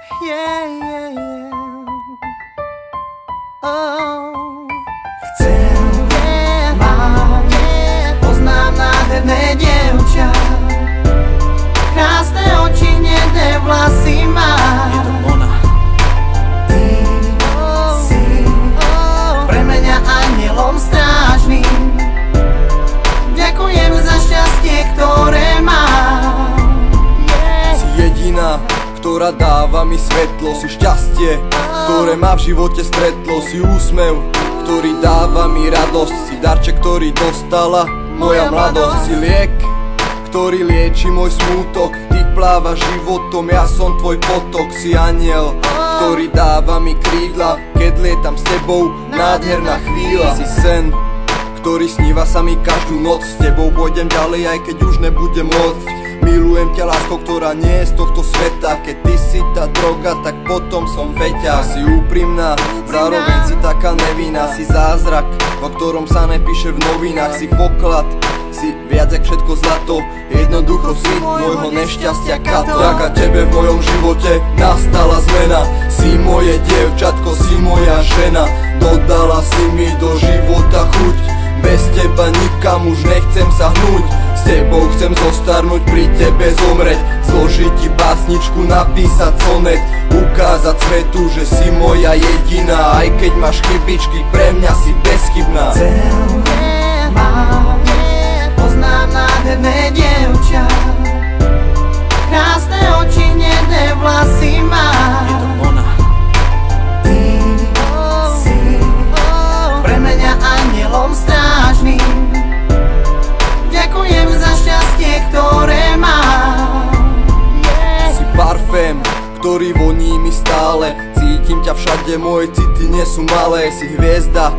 Yeah, yeah, yeah. Oh. Chcem mať, poznám nádherné dievča, krásne oči, hnedé vlasy má. Je to ona. Ty si pre mňa anielom strážnym. Ďakujem za šťastie, ktoré mám. Si jediná, ktorá dáva mi svetlo. Si šťastie, ktoré ma v živote stretlo. Si úsmev, ktorý dáva mi radosť. Si darček, ktorý dostala moja mladosť. Si liek, ktorý lieči môj smútok. Ty plávaš životom, ja som tvoj potok. Si aniel, ktorý dáva mi krídla, keď lietam s tebou, nádherná chvíľa. Si sen, ktorý sníva sa mi každú noc. S tebou pôjdem ďalej, aj keď už nebudem môcť. Milujem ťa, lásko, ktorá nie je z tohto sveta. Keď ty si tá droga, tak potom som feťa. Si úprimná, zároveň si taká nevinná. Si zázrak, o ktorom sa nepíše v novinách. Si poklad, si viac jak všetko zlato. Jednoducho si môjho nešťastia kato. Vďaka tebe v mojom živote nastala zmena. Si moje dievčatko, si moja žena. Dodala si mi do života chuť. Bez teba nikam už nechcem sa hnúť. S tebou chcem zostarnúť, pri tebe zomreť. Zložiť ti básničku, napísať sonet. Ukázať svetu, že si moja jediná. Aj keď máš chybičky, pre mňa si bezchybná. Chcem mať, poznám nádherné dievča, krásne oči, hnedé vlasy má. Je to ona. Ty si pre mňa anielom strážnym. Ďakujem za šťastie, ktoré mám. Si parfém, ktorý voní mi stále. Cítim ťa všade, moje city nie sú malé. Si hviezda,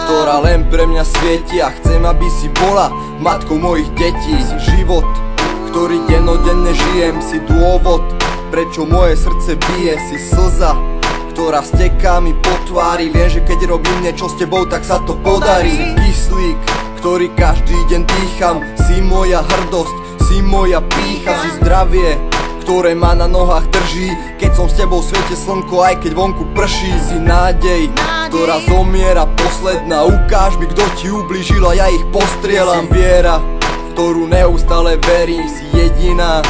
ktorá len pre mňa svieti. A chcem, aby si bola matkou mojich detí. Si život, ktorý dennodenne žijem. Si dôvod, prečo moje srdce bije. Si slza, ktorá steká mi po tvári. Viem, že keď robím niečo s tebou, tak sa to podarí. Si kyslík, ktorý každý deň dýcham. Si moja hrdosť, si moja pýcha. Si zdravie, ktoré ma na nohách drží. Keď som s tebou svieti slnko, aj keď vonku prší. Si nádej, ktorá zomiera posledná. Ukáž mi, kto ti ublížil a ja ich postrieľam. Si viera, v ktorú neustále verím. Si jediná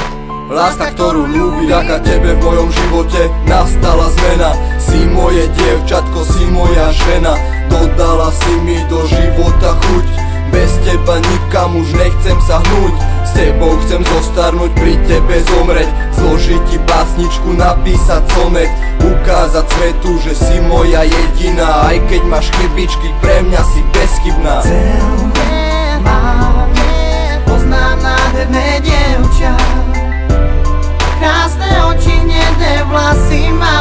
láska, ktorú ľúbim. Vďaka tebe v mojom živote nastala zmena. Si moje dievčatko, si moja žena. Dodala si mi do života chuť. Bez teba nikam už nechcem sa hnúť. S tebou chcem zostarnúť, pri tebe zomreť. Zložiť ti básničku, napísať sonet. Ukázať svetu, že si moja jediná. Aj keď máš chybičky, pre mňa si bezchybná. Chcem mať, poznám nádherné dievča, krásne oči, hnedé vlasy má.